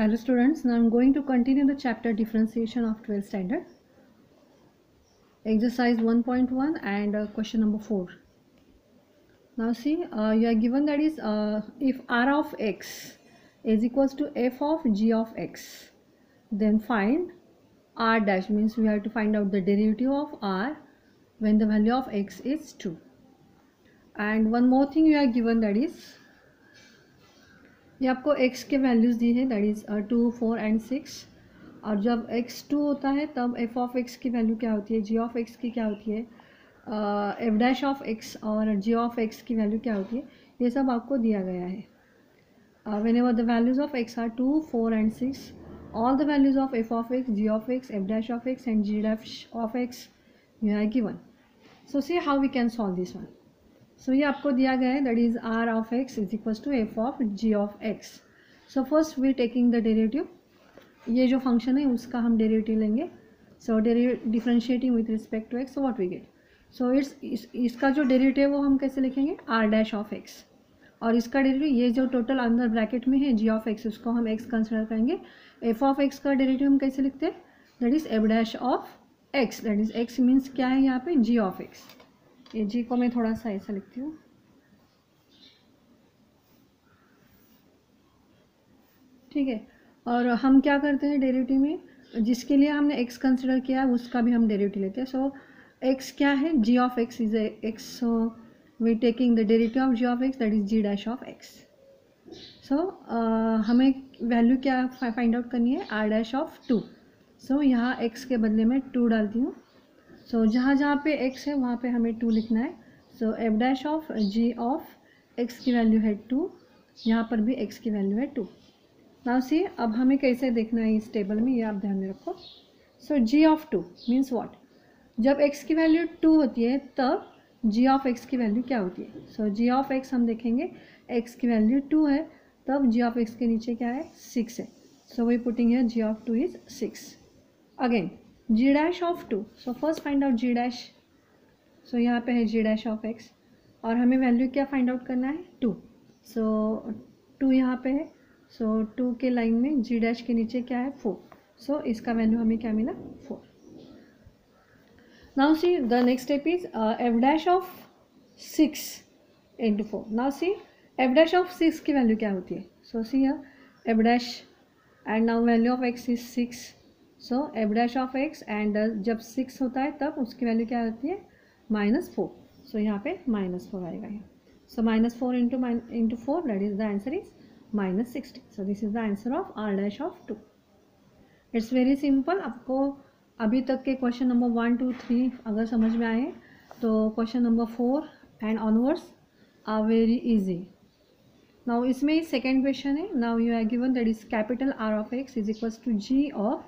Hello students, now I am going to continue the chapter differentiation of 12th standard. Exercise 1.1 and question number 4. Now see, you are given that is if r of x is equals to f of g of x, then find r dash, means we have to find out the derivative of r when the value of x is 2. And one more thing you are given, that is ये आपको x के values दी है, that is 2, 4 and 6. और जब x 2 होता है तब f of x की वैल्यू क्या होती है, g ऑफ x की क्या होती है, f डैश ऑफ x और g ऑफ x की वैल्यू क्या होती है, ये सब आपको दिया गया है. Whenever the values of x are 2, 4 and 6, all the values of f of x, g of x, f dash of x and g dash of x you are given. So see how we can solve this one. So ये आपको दिया गया है, that is r of x is equals to f of g of x. So first we taking the derivative, ये जो function है उसका हम डेरिवेटिव लेंगे. So differentiating with respect to x, so what we get. So इसका जो derivative है वो हम कैसे लिखेंगे, r डैश ऑफ x. और इसका डेरिवेटिव ये जो टोटल अंदर ब्रैकेट में है g ऑफ x, उसको हम x कंसिडर करेंगे. f ऑफ x का डेरिवेटिव हम कैसे लिखते हैं, that is f dash of x, that is x means क्या है यहाँ पे, g ऑफ x. ये जी को मैं थोड़ा सा ऐसा लिखती हूँ, ठीक है. और हम क्या करते हैं डेरिवेटिव में, जिसके लिए हमने x कंसिडर किया है उसका भी हम डेरिवेटिव लेते हैं. सो x क्या है, g of x is x, so we taking the derivative of g of x, that is g dash of x. So हमें वैल्यू क्या फाइंड आउट करनी है, r डैश ऑफ 2. सो यहाँ x के बदले में 2 डालती हूँ. सो जहाँ जहाँ पे x है वहाँ पे हमें 2 लिखना है. सो f dash of g of x की वैल्यू है 2, यहाँ पर भी x की वैल्यू है 2. नाउ सी, अब हमें कैसे देखना है इस टेबल में, ये आप ध्यान में रखो. सो g ऑफ 2 मीन्स व्हाट, जब x की वैल्यू 2 होती है तब g ऑफ x की वैल्यू क्या होती है. सो g ऑफ x हम देखेंगे, x की वैल्यू 2 है तब g ऑफ x के नीचे क्या है, 6 है. सो वी पुटिंग है g of 2 is 6. Again g dash of 2, so first find out g dash. So यहाँ पे है g डैश ऑफ x और हमें वैल्यू क्या फाइंड आउट करना है, 2. सो 2 यहाँ पे है. सो 2 के लाइन में g डैश के नीचे क्या है, 4. सो इसका वैल्यू हमें क्या मिला, 4. Now see the next step is f dash of 6 into 4. Now C f dash of 6 की वैल्यू क्या होती है. सो सी f dash and now value of x is 6. So f dash of x and जब 6 होता है तब उसकी वैल्यू क्या होती है, -4. सो यहाँ पे -4 आएगा यहाँ. सो -4 into 4, that is the answer is -60. So this is the answer of r dash of 2. It's very simple. आपको अभी तक के क्वेश्चन नंबर 1, 2, 3 अगर समझ में आए तो question number 4 and onwards are very easy. Now इसमें सेकेंड क्वेश्चन है. Now you are given that is capital R of x is equals to g of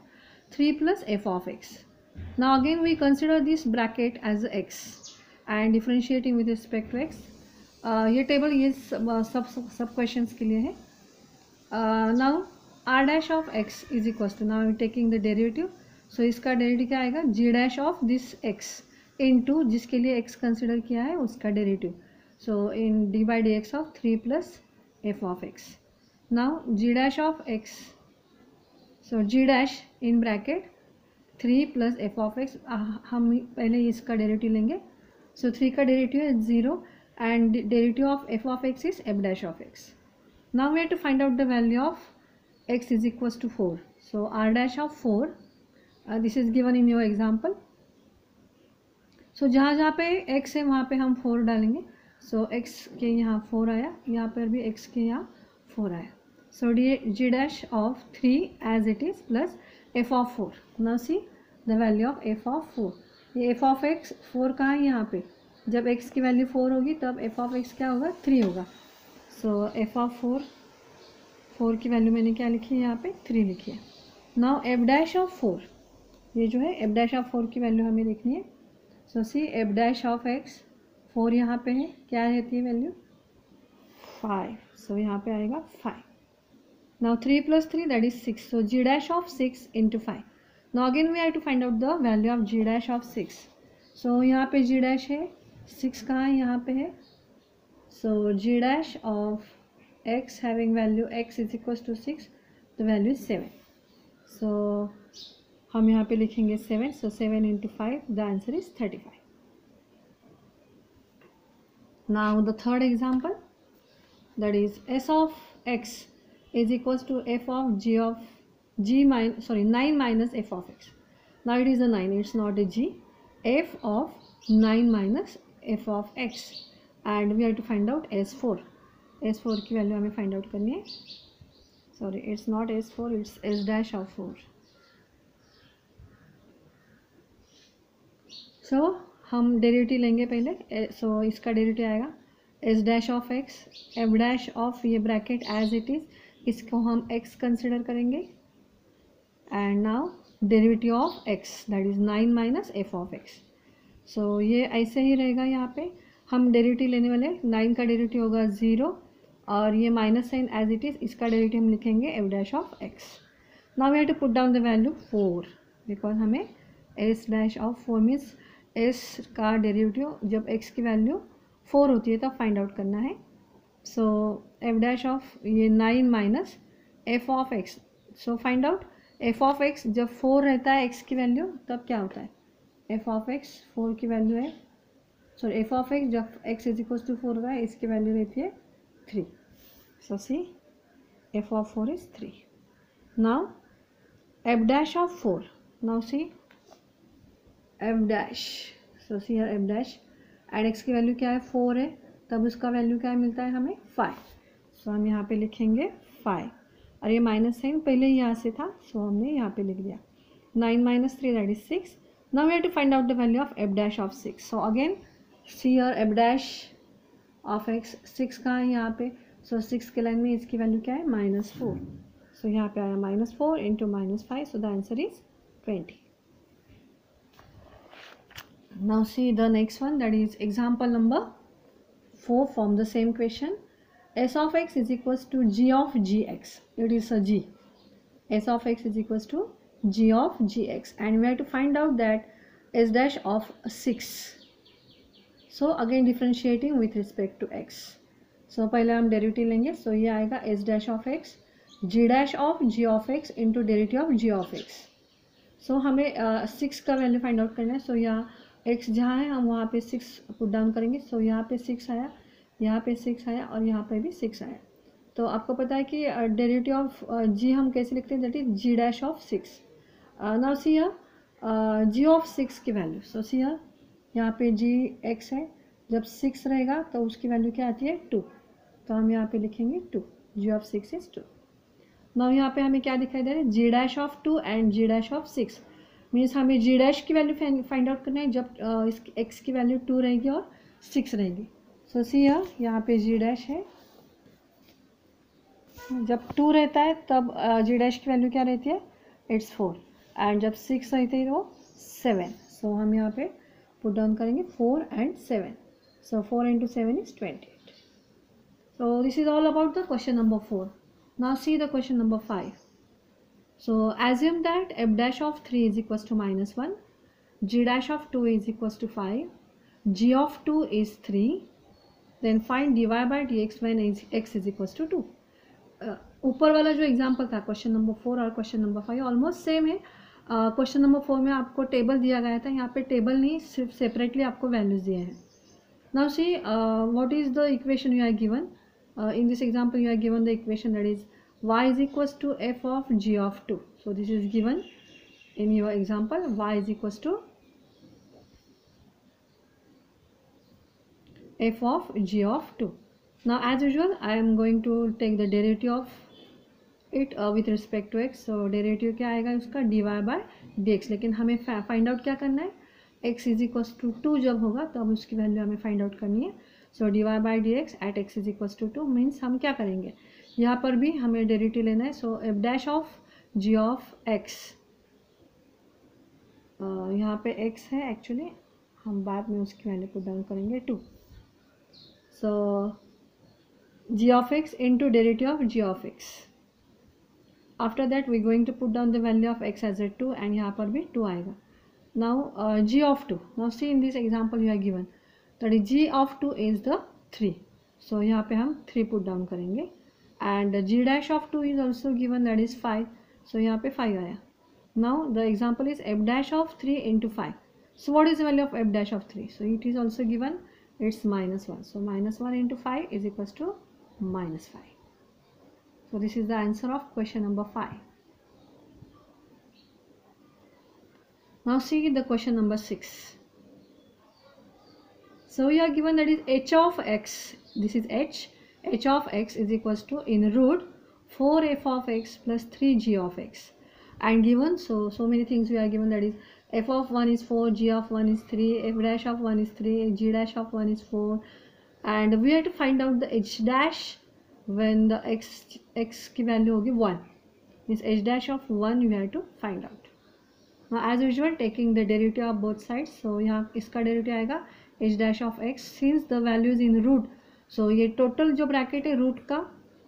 3 plus f of x. Now again we consider this bracket as x and differentiating with respect to x. ये table ये सब questions के लिए है. Now r dash of x is equals to, now taking the derivative. So इसका derivative क्या आएगा, g dash of this x into जिसके लिए x कंसिडर किया है उसका derivative. So in d by d x of 3 plus f of x. Now g dash of x, so g dash in bracket 3 plus f of x. हम पहले इसका derivative लेंगे. सो 3 का डेरिवेटिव है 0 and derivative of f of x is f dash of x. Now we have to find out the value of x is equals to 4. So r dash of 4, this is given in your example. So जहाँ जहाँ पे x है वहाँ पे हम 4 डालेंगे. सो x के यहाँ 4 आया, यहाँ पर भी x के यहाँ 4 आया. So g dash of 3 as it is plus f of 4. Now see the value of f of 4. ये f of x 4 कहाँ है, यहाँ पे. जब x की वैल्यू 4 होगी तब f of x क्या होगा, 3 होगा. So f of 4 की वैल्यू मैंने क्या लिखी है, यहाँ पे 3 लिखी है. Now f dash of 4, ये जो है f dash of 4 की वैल्यू हमें लिखनी है. So see f dash of x 4 यहाँ पे है, क्या रहती है वैल्यू, 5. So यहाँ पे आएगा 5. Now 3 plus 3, that is 6. So g dash of 6 into 5. Now again we have to find out the value of g dash of 6. So यहाँ पे g dash है, 6 कहाँ है, यहाँ पे है. So g dash of x having value x is equals to 6. The value is 7. सो हम यहाँ पे लिखेंगे 7. सो 7 into 5, the answer is 35. Now the third example, that is s of x is equals to f of g minus 9 minus f of x. Now it is a 9, it's not a g. F of 9 minus f of x, and we have to find out s4. s4 की value हमें find out करनी है. Sorry, it's not s4, it's s dash of 4. सो हम derivative लेंगे पहले. सो इसका डेरिवेटिव आएगा s dash of x, f dash of ये ब्रैकेट एज इट इज़, इसको हम एक्स कंसिडर करेंगे. And now derivative of x, that is 9 minus f of x. So ये ऐसे ही रहेगा. यहाँ पे हम डेरिवेटिव लेने वाले, 9 का डेरिवेटिव होगा 0 और ये minus sign as it is, इसका डेरिवेटिव हम लिखेंगे f dash of x. Now we have to put down the value 4 because हमें s dash of 4 means s का डेरिवेटिव जब एक्स की वैल्यू 4 होती है तब फाइंड आउट करना है. सो एफ डैश ऑफ ये 9 minus f of x. So find out F of x जब 4 रहता है एक्स की वैल्यू तब क्या होता है. एफ ऑफ एक्स 4 की वैल्यू है, सॉरी एफ ऑफ एक्स जब एक्स इज इक्वल टू 4 होता है इसकी वैल्यू रहती है 3. So see f of 4 is 3. Now f dash of 4, now see f dash. So see f dash and x की वैल्यू क्या है 4 है, तब उसका वैल्यू क्या मिलता है हमें 5. सो हम यहाँ पे लिखेंगे 5 और ये माइनस साइन पहले ही यहाँ से था, सो हमने यहाँ पे लिख दिया 9 minus 3 that is 6. Now we have to find out the value of F dash of 6. So again see here F dash of X 6 का है यहाँ पे. सो 6 के लाइन में इसकी वैल्यू क्या है -4. सो यहाँ पे आया -4 into -5, so the answer is 20. Now see the next one, that is example number 4 from the same question. S of x is equals to g of gx. It is a g. S of x is equals to g of gx, and we have to find out that s dash of 6. So again differentiating with respect to x. So पहले हम derivative लेंगे. So ये आएगा s dash of x, g dash of g of x into derivative of g of x. So हमें 6 का value find out करना है. सो यहाँ x जहाँ है हम वहाँ पे 6 पुट डाउन करेंगे. सो यहाँ पे 6 आया, यहाँ पे 6 आया और यहाँ पे भी 6 आया. तो आपको पता है कि डेरिवेटिव ऑफ g हम कैसे लिखते हैं, that is g dash of 6. Now see here g of 6 की वैल्यू. सो सी हियर यहाँ पे g x है, जब 6 रहेगा तो उसकी वैल्यू क्या आती है 2. तो हम यहाँ पे लिखेंगे 2. g of 6 is 2. नाउ यहाँ पे हमें क्या दिखाई दे रहा है, g dash of 2 and g dash of 6. Means हमें g डैश की वैल्यू फाइंड आउट करना है जब इस x की वैल्यू 2 रहेगी और 6 रहेगी. सो सी यहाँ पे g डैश है, जब 2 रहता है तब g डैश की वैल्यू क्या रहती है, इट्स 4, एंड जब 6 रहती है वो 7. सो हम यहाँ पे पुट डाउन करेंगे 4 and 7. So 4 into 7 is 28. So this is all about the question number 4. Now see the question number 5. So assume that f dash of 3 is equals to -1, g dash of 2 is equals to 5, g of 2 is 3, then find dy by dx when x is equals to 2. ऊपर वाला जो example था question number 4 और question number 5 almost same है. Question number 4 में आपको table दिया गया था, यहाँ पे टेबल नहीं, सिर्फ सेपरेटली आपको वैल्यूज दिए हैं. Now see what is the equation you are given. In this example you are given the equation that is y is equals to f of g of 2. So this is given in your example. Y is equals to f of g of 2. Now as usual I am going to take the derivative of it with respect to x. So derivative क्या आएगा उसका, dy by dx. लेकिन हमें find out क्या करना है, x is equals to 2 जब होगा तब उसकी वैल्यू हमें फाइंड आउट करनी है. सो dy by dx at x is equals to 2 means हम क्या करेंगे, यहाँ पर भी हमें डेरिवेटिव लेना है. So f dash of g of x, यहाँ पे x है एक्चुअली, हम बाद में उसकी वैल्यू पुट डाउन करेंगे 2. So g of x into derivative of g of x. After that we going to put down the value of x as a 2 and यहाँ पर भी 2 आएगा. Now g of 2, now see in this example you are given that is g of 2 is the 3. So यहाँ पे हम 3 put down करेंगे and g dash of 2 is also given, that is 5. So यहाँ पे 5 आया. Now the example is f dash of 3 into 5. So what is the value of f dash of 3? So it is also given, it's minus 1. So minus 1 into 5 is equals to minus 5. So this is the answer of question number 5. Now see the question number 6. So we are given that is h of x, this is h of x is equals to in root 4f of x plus 3g of x, and given so many things we are given, that is f of 1 is 4, g of 1 is 3, f dash of 1 is 3, g dash of 1 is 4, and we have to find out the h dash when the x की value होगी 1, means h dash of 1 you have to find out. Now as usual taking the derivative of both sides, so यहाँ इसका derivative आएगा h dash of x, since the value is in root, so ये total जो bracket है root का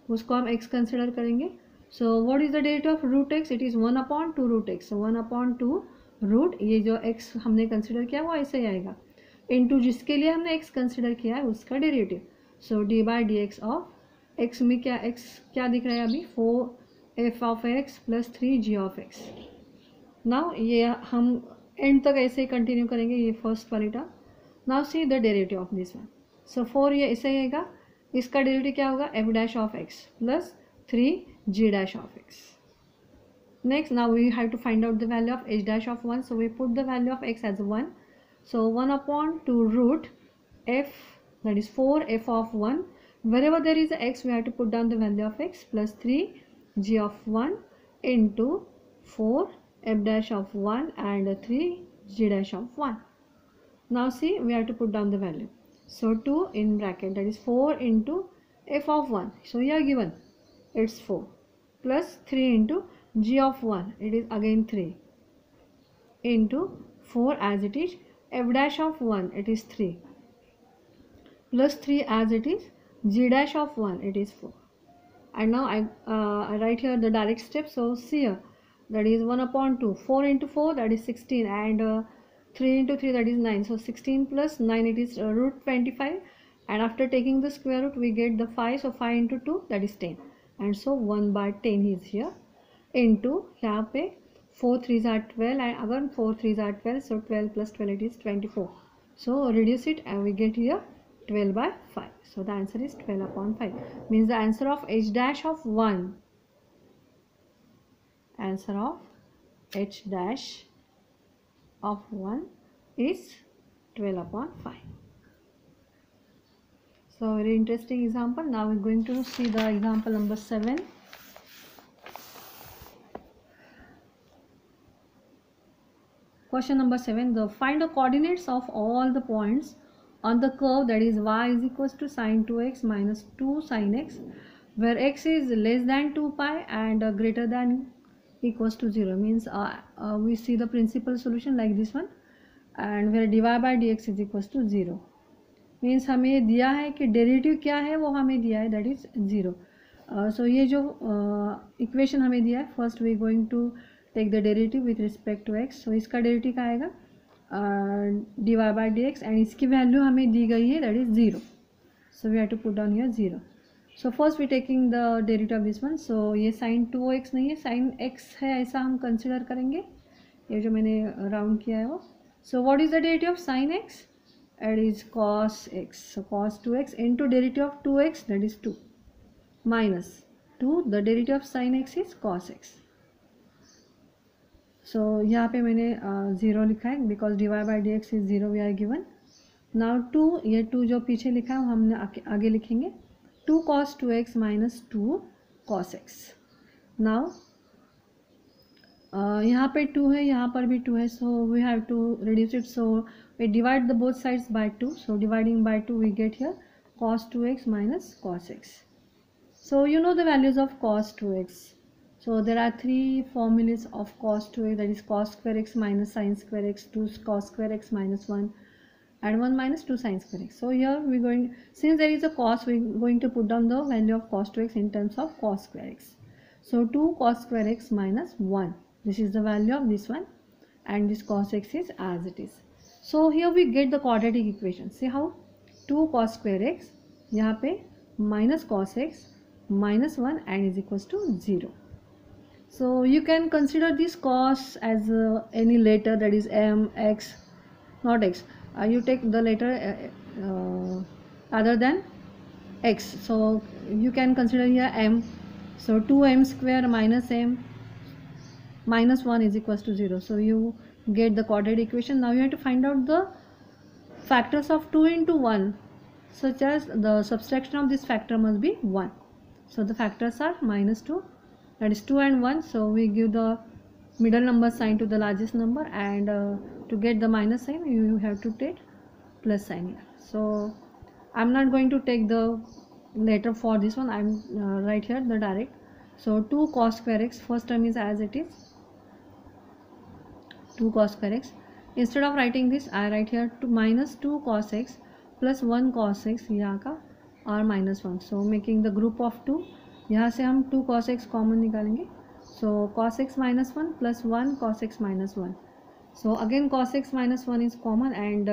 उसको हम x consider करेंगे. So what is the derivative of root x? It is 1 upon 2 root x. So 1 upon 2 root, ये जो x हमने consider किया वो ऐसे ही आएगा, into जिसके लिए हमने x consider किया है उसका derivative. So d by dx of x में क्या x क्या दिख रहा है अभी 4f of x plus 3g of x. Now ये हम end तक ऐसे ही continue करेंगे ये first वाली term. Now see the derivative of this one. So 4 ये ऐसे ही आएगा, इसका derivative क्या होगा f dash of x plus 3g dash of x. Next now we have to find out the value of h dash of 1. So we put the value of x as 1. So 1 upon 2 root f, that is 4f of 1. Wherever there is a x we have to put down the value of x plus 3g of 1 into 4 f dash of 1 and 3g dash of 1. Now see we have to put down the value. So 2 in bracket, that is 4 into f of 1. So here given it's 4 plus 3 into g of 1, it is again 3 into 4 as it is f dash of 1, it is 3 plus 3 as it is g dash of 1, it is 4. And now I write here the direct step. So see here, that is 1 upon 2, 4 into 4 that is 16, and 3 into 3 that is 9. So 16 plus 9 it is root 25, and after taking the square root we get the 5. So 5 into 2 that is 10, and so 1 by 10 is here into यहाँ पे 4 3s are 12, and again 4 3s are 12. So 12 plus 12 it is 24. So reduce it and we get here 12 by 5. So the answer is 12 upon 5. Means the answer of h dash of 1, answer of h dash of 1 is 12 upon 5. So very interesting example. Now we're going to see the example number 7. Question number 7. Find the coordinates of all the points on the curve, that is y is equals to sin 2x minus 2 sin x, where x is less than 2 pi and greater than equals to 0. Means we see the principal solution like this one, and where dy by dx is equals to 0. Means हमें दिया है कि derivative क्या है वो हमें दिया है, that is 0. So ये जो इक्वेशन हमें दिया है, first we going to take the derivative with respect to x. So इसका डेरिवेटिव क्या आएगा dy by dx, एंड इसकी वैल्यू हमें दी गई है that is 0. So we have to put down here 0. So first we taking the derivative of this one. So ये sin 2x नहीं है, sin x है, ऐसा हम कंसिडर करेंगे. ये जो मैंने राउंड किया है वो. So what is the derivative of sin x? It is cos x. So cos 2x into derivative of 2x, that is 2, minus 2, the derivative of sin x is cos x. So यहाँ पे मैंने 0 लिखा है because dy by dx is 0 we are given. Now 2, ये 2 जो पीछे लिखा है हमने आगे लिखेंगे. 2 cos 2x minus 2 cos x. Now यहाँ पे 2 है, यहाँ पर भी 2 है, so we have to reduce it. So we divide the both sides by 2. So dividing by 2 we get here cos 2x minus cos x. So you know the values of cos 2x. So there are 3 formulas of cos 2x, that is cos square x minus sin square x, 2 cos square x minus 1, and 1 minus 2 sin square x. So here we going, since there is a cos, we are going to put down the value of cos 2x in terms of cos square x. So 2 cos square x minus 1, this is the value of this one, and this cos x is as it is. So here we get the quadratic equation. See how 2 cos square x, यहाँ पे minus cos x minus 1 and is equals to 0. So you can consider this cos as any letter, that is m, x, not x. You take the letter other than x, so you can consider here m. So 2m square minus m minus 1 is equals to 0. So you get the quadratic equation. Now you have to find out the factors of 2 into 1, such as the subtraction of this factor must be 1. So the factors are minus 2, that is 2 and 1. So we give the middle number sign to the largest number, and to get the minus sign you have to take plus sign here. So I'm not going to take the letter for this one, I'm right here the direct. So 2 cos square x, first term is as it is 2 cos square x. Instead of writing this I write here to minus 2 cos x plus 1 cos x यहाँ का और minus 1. So making the group of 2. यहाँ से हम 2 cos x common निकालेंगे. So cos x minus 1 plus 1 cos x minus 1. So again cos x minus 1 is common, and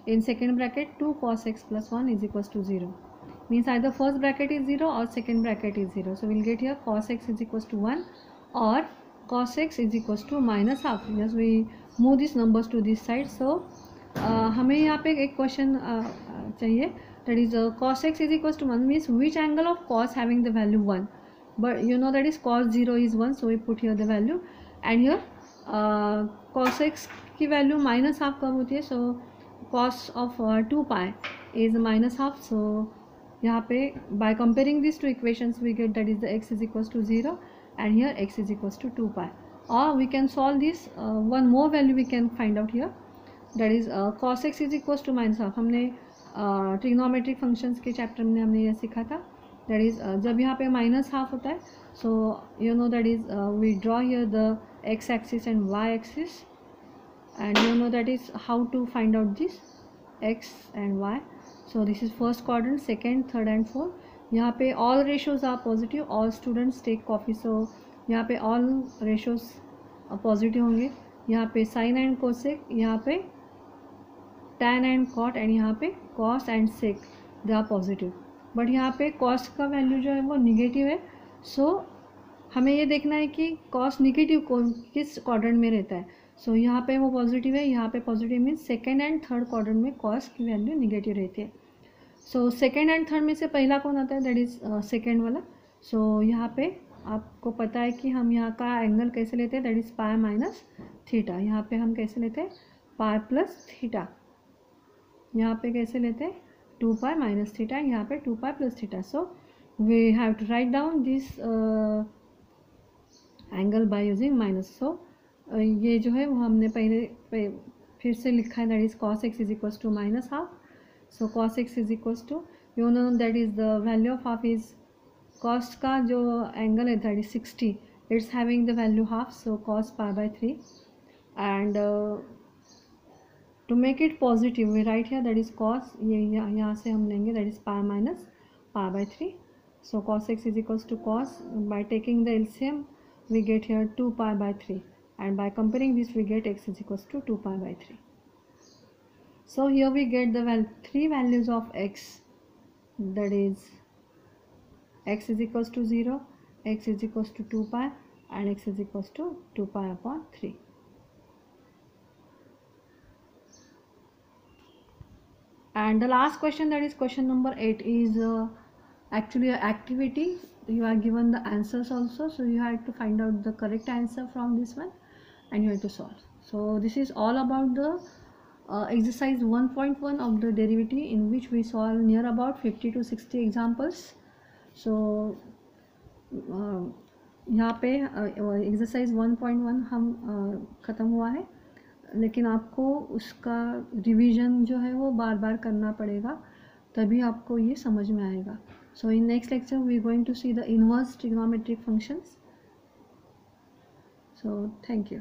in second bracket 2 cos x plus 1 is equals to 0. Means either first bracket is 0 or second bracket is 0. So we'll get here cos x is equals to 1 or cos x is equals to minus half. Yes, we move these numbers to this side. So हमें यहाँ पे एक question चाहिए, that is cos x is equals to 1 means which angle of cos having the value 1, but you know that is cos 0 is 1, so we put here the value, and here cos x की value minus half कब होती है, so cos of 2 pi is minus half. So यहाँ पे by comparing these two equations we get that is the x is equals to 0 and here x is equals to 2 pi. Or we can solve this, one more value we can find out here, that is cos x is equals to minus half. हमने trigonometric functions के chapter में हमने ये सीखा था, that is जब यहाँ पे माइनस हाफ होता है, so you know that is we draw here the X axis and Y axis, and you know that is how to find out this x and y. So this is first quadrant, second, third and fourth. यहाँ पे all ratios are positive, all students take coffee, so यहाँ पे all ratios positive होंगे. यहाँ पे sin and cosec, यहाँ पे tan and cot, and यहाँ पे cos and sec they are positive. But यहाँ पे cos का वैल्यू जो है वो निगेटिव है. सो हमें ये देखना है कि cos निगेटिव किस क्वाड्रेंट में रहता है. सो यहाँ पे वो पॉजिटिव है, यहाँ पे positive means second and third quadrant में cos की वैल्यू निगेटिव रहती है. सो सेकेंड एंड थर्ड में से पहला कौन आता है, दैट इज़ सेकेंड वाला. सो यहाँ पे आपको पता है कि हम यहाँ का एंगल कैसे लेते हैं, that is pi minus theta. यहाँ पे हम कैसे लेते हैं, पाई प्लस थीटा. यहाँ पे कैसे लेते हैं, 2 पाई माइनस थीटा, यहाँ पे 2 pi plus theta. So we have to write down this angle by using minus. So ये जो है वो हमने पहले फिर से लिखा है, that is cos x is equals to minus half. So cos x is equals to, you know that is the value of half is cos का जो एंगल है that is 60, it's having the value half. So cos pi by 3, and to make it positive we write here that is cos, ये यहाँ से हम लेंगे that is pi minus pi by 3. So cos x is equals to cos, by taking the LCM we get here 2 pi by 3, and by comparing this we get x is equals to 2 pi by 3. So here we get the three values of x, that is x is equals to 0, x is equals to 2 pi and x is equals to 2 pi upon 3. And the last question, that is question number 8, is actually an activity. You are given the answers also, so you have to find out the correct answer from this one and you have to solve. So this is all about the exercise 1.1 of the derivative, in which we solve near about 50 to 60 examples. So यहाँ पे exercise 1.1 हम ख़त्म हुआ है, लेकिन आपको उसका revision जो है वो बार बार करना पड़ेगा, तभी आपको ये समझ में आएगा. So in next lecture we are going to see the inverse trigonometric functions. So thank you.